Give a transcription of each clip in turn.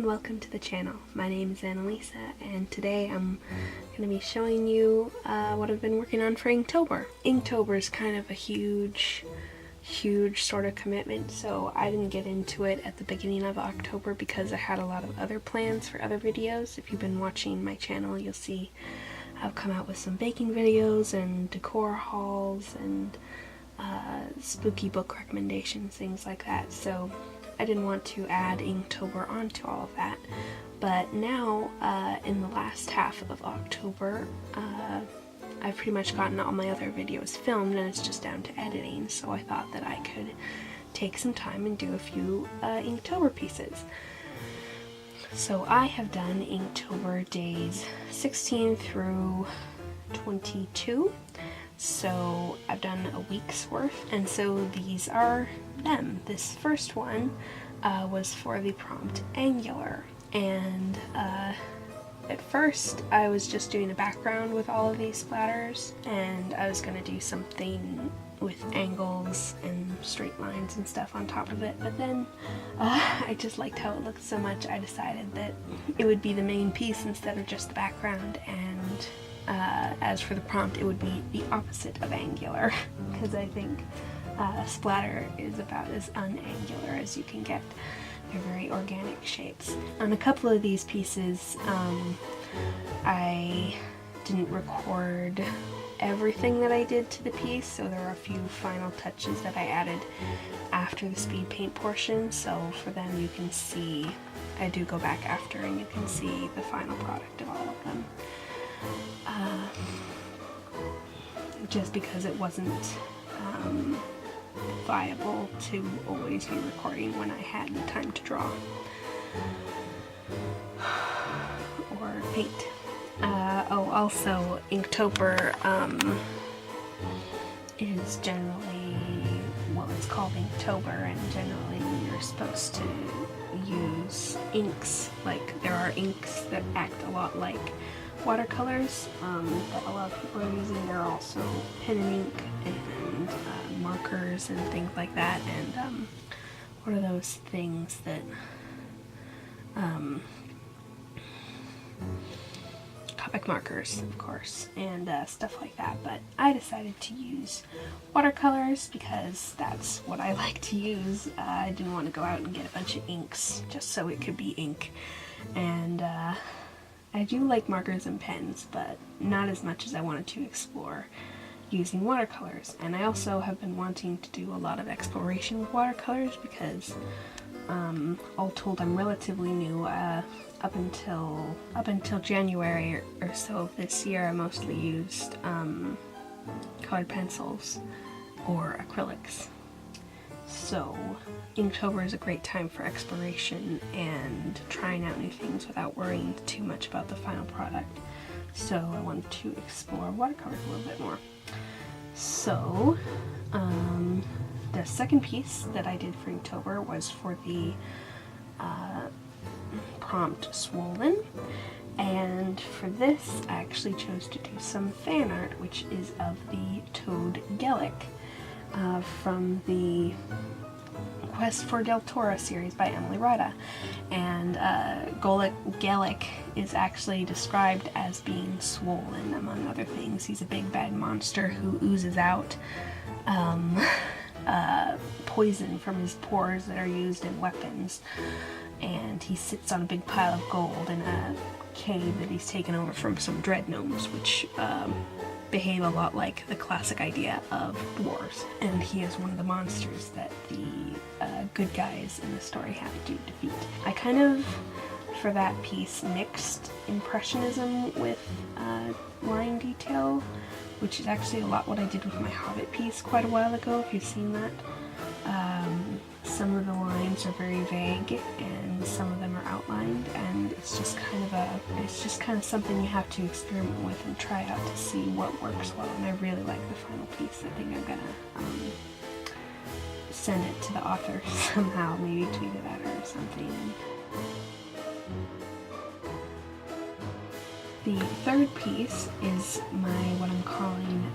and welcome to the channel. My name is Annalisa and today I'm going to be showing you what I've been working on for Inktober. Inktober is kind of a huge sort of commitment, so I didn't get into it at the beginning of October because I had a lot of other plans for other videos. If you've been watching my channel, you'll see I've come out with some baking videos and decor hauls and spooky book recommendations, things like that. So I didn't want to add Inktober onto all of that, but now in the last half of October I've pretty much gotten all my other videos filmed and it's just down to editing, so I thought that I could take some time and do a few Inktober pieces. So I have done Inktober days 16 through 22. So I've done a week's worth, and so these are them. This first one was for the prompt Angular, and at first I was just doing a background with all of these splatters, and I was going to do something with angles and straight lines and stuff on top of it, but then I just liked how it looked so much I decided that it would be the main piece instead of just the background, and as for the prompt, it would be the opposite of angular, because I think splatter is about as unangular as you can get. They're very organic shapes. On a couple of these pieces, I didn't record everything that I did to the piece, so there are a few final touches that I added after the speed paint portion, so for them you can see, I do go back after and you can see the final product of all of them. Just because it wasn't viable to always be recording when I had the time to draw or paint. Also Inktober is generally, well, it's called Inktober, and generally you're supposed to use inks. Like, there are inks that act a lot like watercolors that a lot of people are using. There are also pen and ink and markers and things like that, and what are those things that Copic markers, of course, and stuff like that. But I decided to use watercolors because that's what I like to use. I didn't want to go out and get a bunch of inks just so it could be ink, and I do like markers and pens, but not as much as I wanted to explore using watercolors. And I also have been wanting to do a lot of exploration with watercolors because, all told, I'm relatively new. Up until January or so of this year, I mostly used colored pencils or acrylics. So Inktober is a great time for exploration and trying out new things without worrying too much about the final product. So I wanted to explore watercolors a little bit more. So the second piece that I did for Inktober was for the prompt Swollen, and for this I actually chose to do some fan art, which is of the toad Gellick from the Quest for Del Toro series by Emily Rada. And Gellick is actually described as being swollen, among other things. He's a big bad monster who oozes out poison from his pores that are used in weapons, and he sits on a big pile of gold in a cave that he's taken over from some dread gnomes, which behave a lot like the classic idea of dwarves, and he is one of the monsters that the good guys in the story have to defeat. I kind of, for that piece, mixed Impressionism with line detail, which is actually a lot what I did with my Hobbit piece quite a while ago, if you've seen that. Some of the lines are very vague and some of them are outlined, and it's just kind of something you have to experiment with and try out to see what works well, and I really like the final piece. I think I'm gonna send it to the author somehow, maybe tweet it at her or something. The third piece is what I'm calling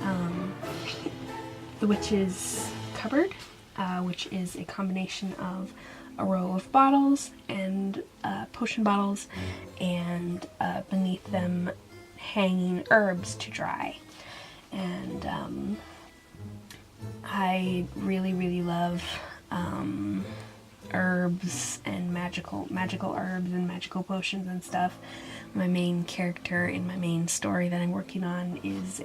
the Witch's Cupboard, which is a combination of a row of bottles and potion bottles, and beneath them hanging herbs to dry. And I really love herbs and magical herbs and magical potions and stuff. My main character in my main story that I'm working on is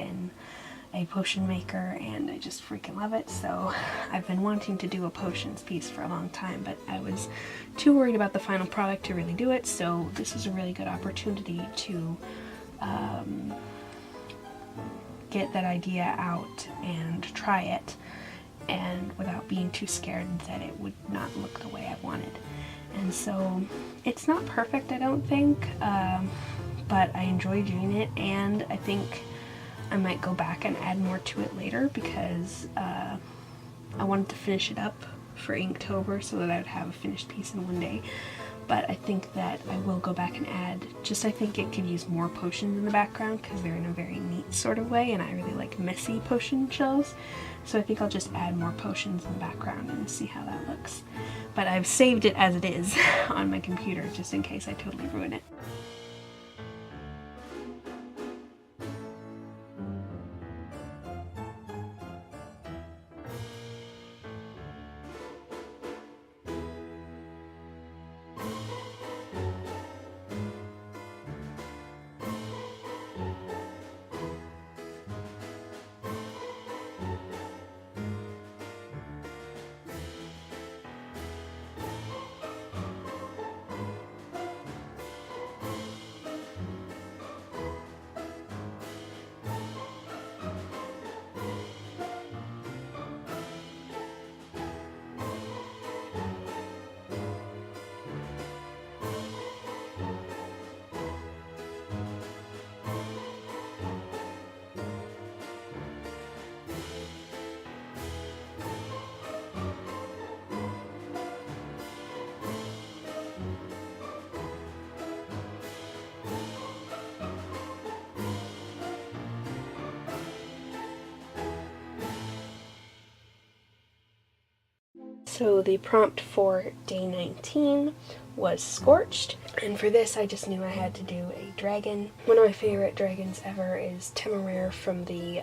a potion maker, and I just freaking love it. So I've been wanting to do a potions piece for a long time, but I was too worried about the final product to really do it, so this is a really good opportunity to get that idea out and try it, and without being too scared that it would not look the way I wanted. And so it's not perfect, I don't think, but I enjoy doing it, and I think I might go back and add more to it later, because I wanted to finish it up for Inktober so that I would have a finished piece in one day. But I think that I will go back and add, I think it could use more potions in the background because they're in a very neat sort of way, and I really like messy potion shells. So I think I'll just add more potions in the background and see how that looks. But I've saved it as it is on my computer just in case I totally ruin it. So the prompt for day 19 was Scorched, and for this I just knew I had to do a dragon. One of my favorite dragons ever is Temeraire from the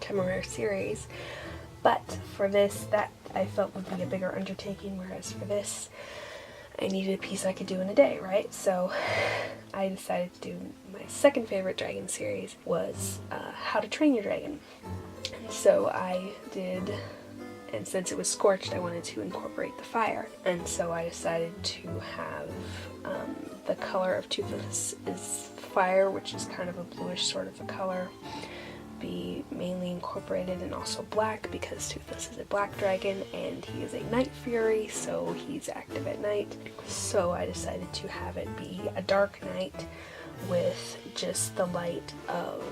Temeraire series, but for this, that I felt would be a bigger undertaking, whereas for this I needed a piece I could do in a day, right? So I decided to do my second favorite dragon series was How to Train Your Dragon. And so I did, and since it was scorched, I wanted to incorporate the fire. And so I decided to have the color of Toothless is fire, which is kind of a bluish sort of a color, be mainly incorporated, and also black because Toothless is a black dragon and he is a night fury, so he's active at night. So I decided to have it be a dark night with just the light of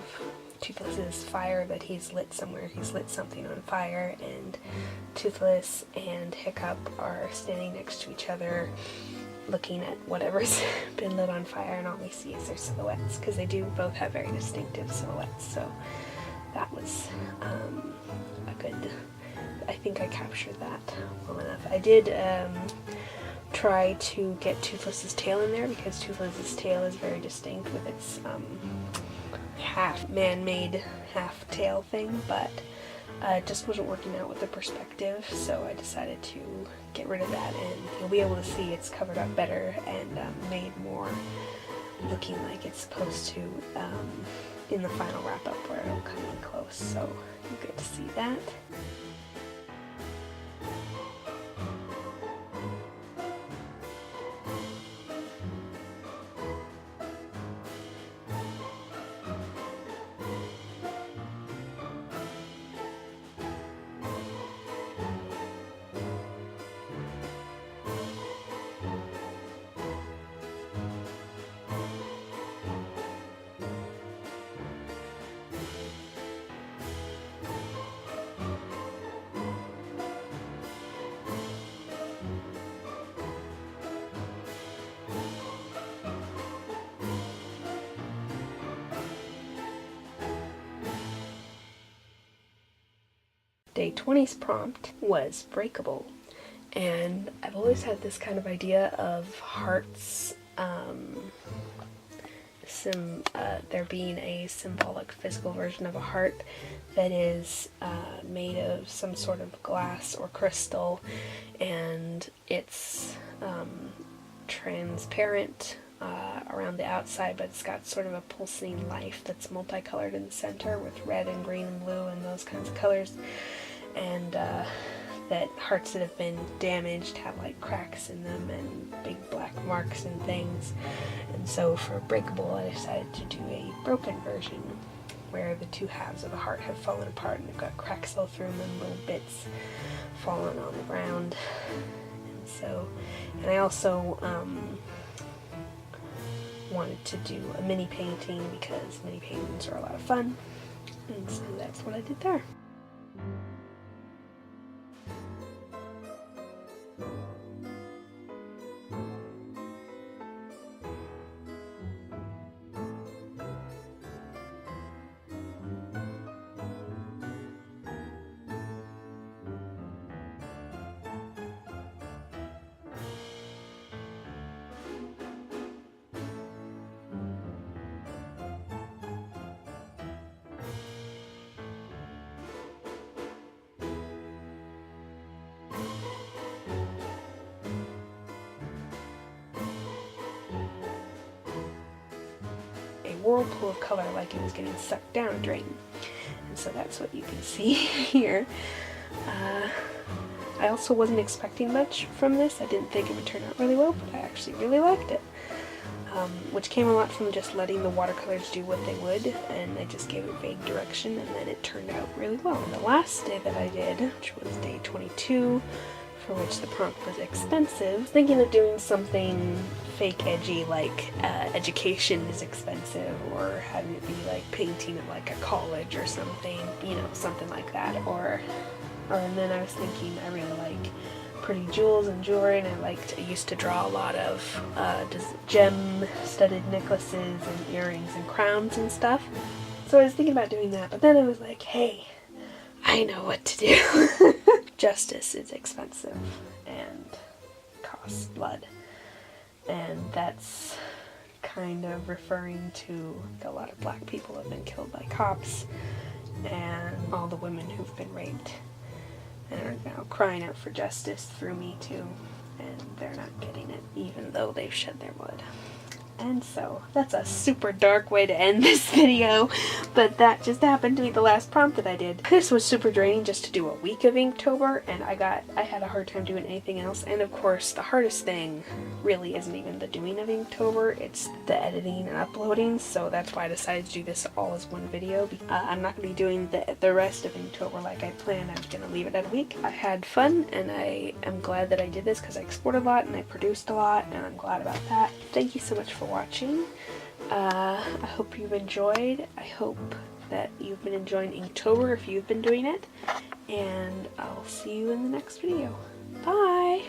Toothless's fire that he's lit somewhere. He's lit something on fire, and Toothless and Hiccup are standing next to each other looking at whatever's been lit on fire, and all we see is their silhouettes, because they do both have very distinctive silhouettes. So that was a good, I think I captured that well enough. I did try to get Toothless's tail in there, because Toothless's tail is very distinct with its half man-made, half tail thing, but it just wasn't working out with the perspective, so I decided to get rid of that, and you'll be able to see it's covered up better and made more looking like it's supposed to in the final wrap-up where it'll come in close, so you get to see that. Day 20's prompt was Breakable, And I've always had this kind of idea of hearts, there being a symbolic physical version of a heart that is made of some sort of glass or crystal, and it's transparent around the outside, but it's got sort of a pulsing life that's multicolored in the center with red and green and blue and those kinds of colors. And that hearts that have been damaged have like cracks in them and big black marks and things. And so for Breakable, I decided to do a broken version where the two halves of the heart have fallen apart and they've got cracks all through them and little bits fallen on the ground. And so, and I also wanted to do a mini painting because mini paintings are a lot of fun, and so that's what I did there. Whirlpool of color, like it was getting sucked down a drain. And so that's what you can see here. I also wasn't expecting much from this. I didn't think it would turn out really well, but I actually really liked it. Which came a lot from just letting the watercolors do what they would, and I just gave it vague direction, and then it turned out really well. And the last day that I did, which was day 22, for which the prompt was expensive, thinking of doing something fake edgy like education is expensive, or having it be like painting at like a college or something, you know, something like that, and then I was thinking I really like pretty jewels and jewelry, and I used to draw a lot of gem studded necklaces and earrings and crowns and stuff, so I was thinking about doing that, but then I was like, hey, I know what to do. Justice is expensive and costs blood, and that's kind of referring to a lot of black people have been killed by cops, and all the women who've been raped and are now crying out for justice through Me Too, and they're not getting it even though they've shed their blood. And so that's a super dark way to end this video, but that just happened to be the last prompt that I did. This was super draining just to do a week of Inktober, and I had a hard time doing anything else. And of course, the hardest thing really isn't even the doing of Inktober, it's the editing and uploading, so that's why I decided to do this all as one video. I'm not going to be doing the rest of Inktober like I planned. I'm going to leave it at a week. I had fun, and I am glad that I did this because I exported a lot and I produced a lot, and I'm glad about that. Thank you so much for watching. I hope you've enjoyed. I hope that you've been enjoying Inktober if you've been doing it, and I'll see you in the next video. Bye!